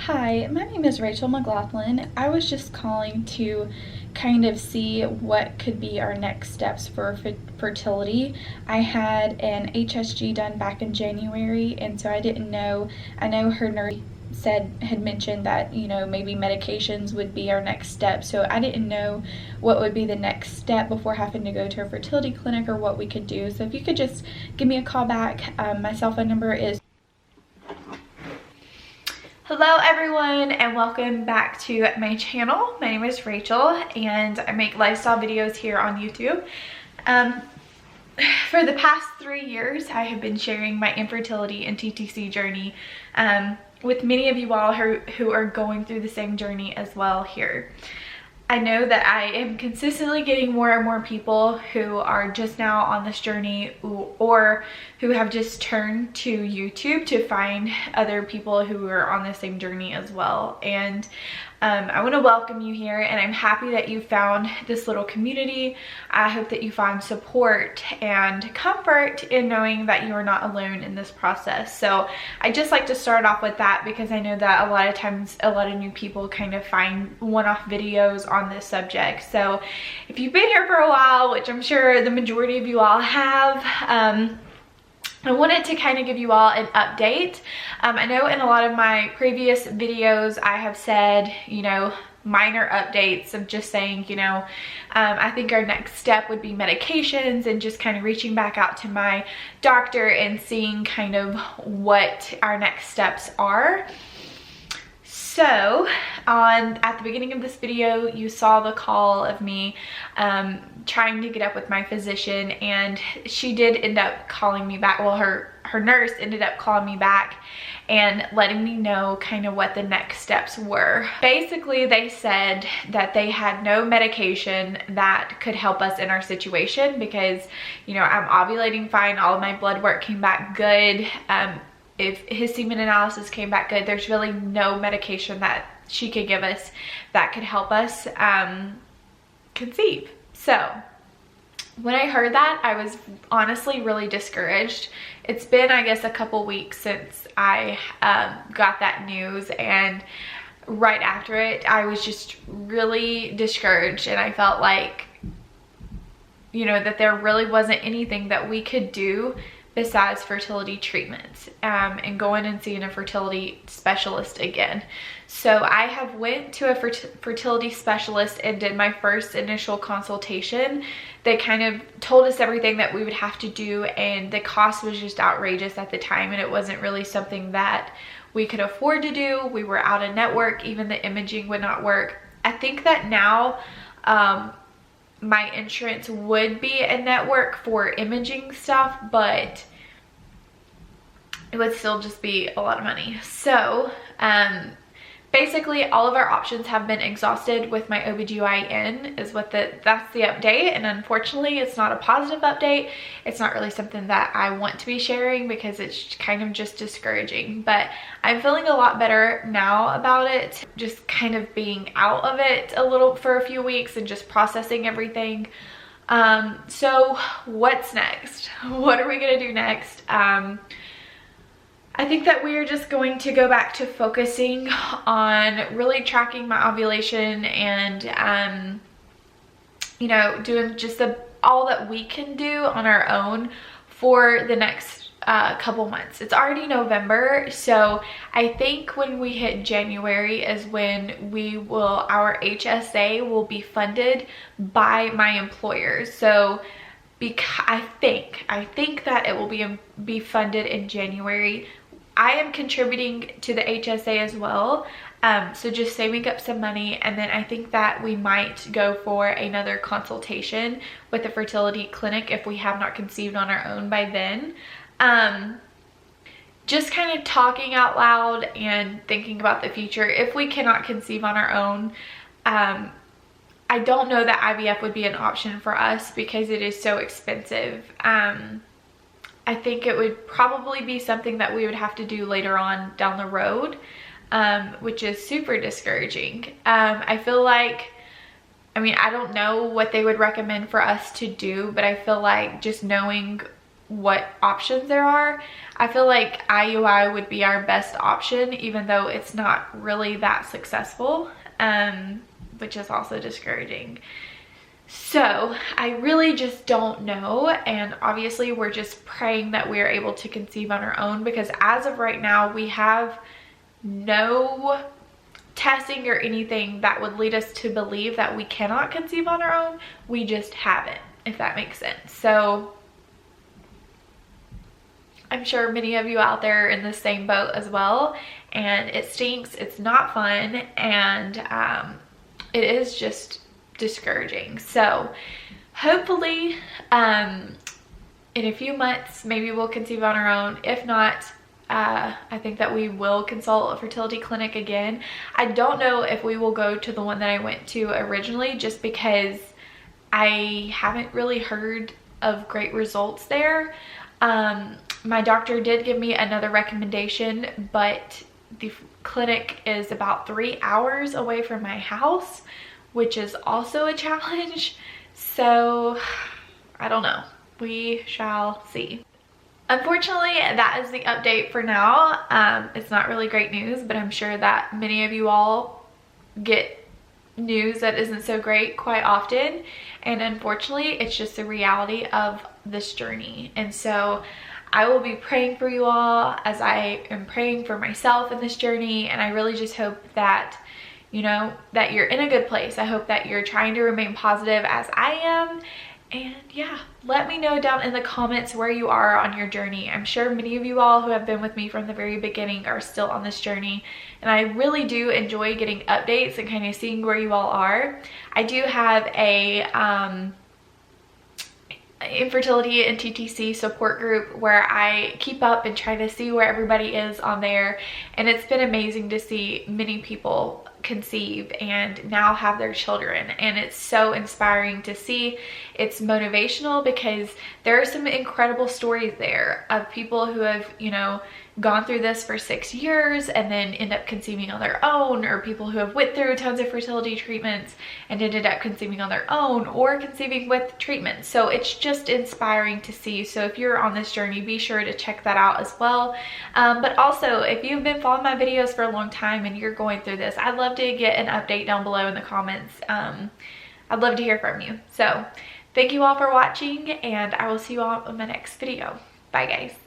Hi, my name is Rachel McLaughlin. I was just calling to kind of see what could be our next steps for fertility. I had an HSG done back in January, and so I didn't know. I know her nurse had mentioned that maybe medications would be our next step, so I didn't know what would be the next step before having to go to a fertility clinic or what we could do. So if you could just give me a call back. My cell phone number is... Hello everyone, and welcome back to my channel. My name is Rachel and I make lifestyle videos here on YouTube. For the past 3 years I have been sharing my infertility and TTC journey with many of you all who are going through the same journey as well here. I know that I am consistently getting more and more people who are just now on this journey or who have just turned to YouTube to find other people who are on the same journey as well. And I want to welcome you here, and I'm happy that you found this little community. I hope that you find support and comfort in knowing that you are not alone in this process. So I just like to start off with that because I know that a lot of times a lot of new people kind of find one-off videos on this subject. So if you've been here for a while, which I'm sure the majority of you all have, I wanted to kind of give you all an update. I know in a lot of my previous videos I have said, minor updates of just saying, I think our next step would be medications and just kind of reaching back out to my doctor and seeing kind of what our next steps are. So at the beginning of this video, you saw the call of me trying to get up with my physician, and she did end up calling me back. Well, her nurse ended up calling me back and letting me know kind of what the next steps were. Basically, they said that they had no medication that could help us in our situation because, I'm ovulating fine. All of my blood work came back good. If his semen analysis came back good, there's really no medication that she could give us that could help us conceive. So when I heard that, I was honestly really discouraged. It's been, I guess, a couple weeks since I got that news, and right after it, I was just really discouraged, and I felt like, that there really wasn't anything that we could do besides fertility treatments and going and seeing a fertility specialist again. So I have went to a fertility specialist and did my first initial consultation. They kind of told us everything that we would have to do, and the cost was just outrageous at the time, and it wasn't really something that we could afford to do. We were out of network. Even the imaging would not work. I think that now my insurance would be a network for imaging stuff, but it would still just be a lot of money. So basically all of our options have been exhausted with my OBGYN is that's the update, and unfortunately it's not a positive update. It's not really something that I want to be sharing because it's kind of just discouraging, but I'm feeling a lot better now about it, just kind of being out of it a little for a few weeks and just processing everything. So what's next? What are we gonna do next? I think that we are just going to go back to focusing on really tracking my ovulation and, doing just all that we can do on our own for the next couple months. It's already November, so I think when we hit January is when our HSA will be funded by my employers. So I think that it will be funded in January. I am contributing to the HSA as well, so just saving up some money, and then I think that we might go for another consultation with a fertility clinic if we have not conceived on our own by then. Just kind of talking out loud and thinking about the future. If we cannot conceive on our own, I don't know that IVF would be an option for us because it is so expensive. I think it would probably be something that we would have to do later on down the road, which is super discouraging. I feel like, I don't know what they would recommend for us to do, but I feel like just knowing what options there are. I feel like IUI would be our best option, even though it's not really that successful, which is also discouraging. So I really just don't know, and obviously we're just praying that we're able to conceive on our own, because as of right now we have no testing or anything that would lead us to believe that we cannot conceive on our own. We just haven't, if that makes sense. So I'm sure many of you out there are in the same boat as well, and it stinks, it's not fun, and it is just discouraging. So hopefully in a few months maybe we'll conceive on our own. If not, I think that we will consult a fertility clinic again. I don't know if we will go to the one that I went to originally, just because I haven't really heard of great results there. My doctor did give me another recommendation, but the clinic is about 3 hours away from my house, which is also a challenge. So I don't know, we shall see. Unfortunately, that is the update for now. It's not really great news, but I'm sure that many of you all get news that isn't so great quite often, and unfortunately it's just the reality of this journey. And so I will be praying for you all as I am praying for myself in this journey, and I really just hope that, you know, that you're in a good place. I hope that you're trying to remain positive as I am. And yeah, let me know down in the comments where you are on your journey. I'm sure many of you all who have been with me from the very beginning are still on this journey, and I really do enjoy getting updates and kind of seeing where you all are. I do have a Infertility and TTC support group where I keep up and try to see where everybody is on there, and it's been amazing to see many people conceive and now have their children, and it's so inspiring to see. It's motivational because there are some incredible stories there of people who have, you know, gone through this for 6 years and then end up conceiving on their own, or people who have went through tons of fertility treatments and ended up conceiving on their own or conceiving with treatment. So it's just inspiring to see. So if you're on this journey, be sure to check that out as well. But also, if you've been following my videos for a long time and you're going through this, I'd love to get an update down below in the comments. I'd love to hear from you. So thank you all for watching, and I will see you all in my next video. Bye guys.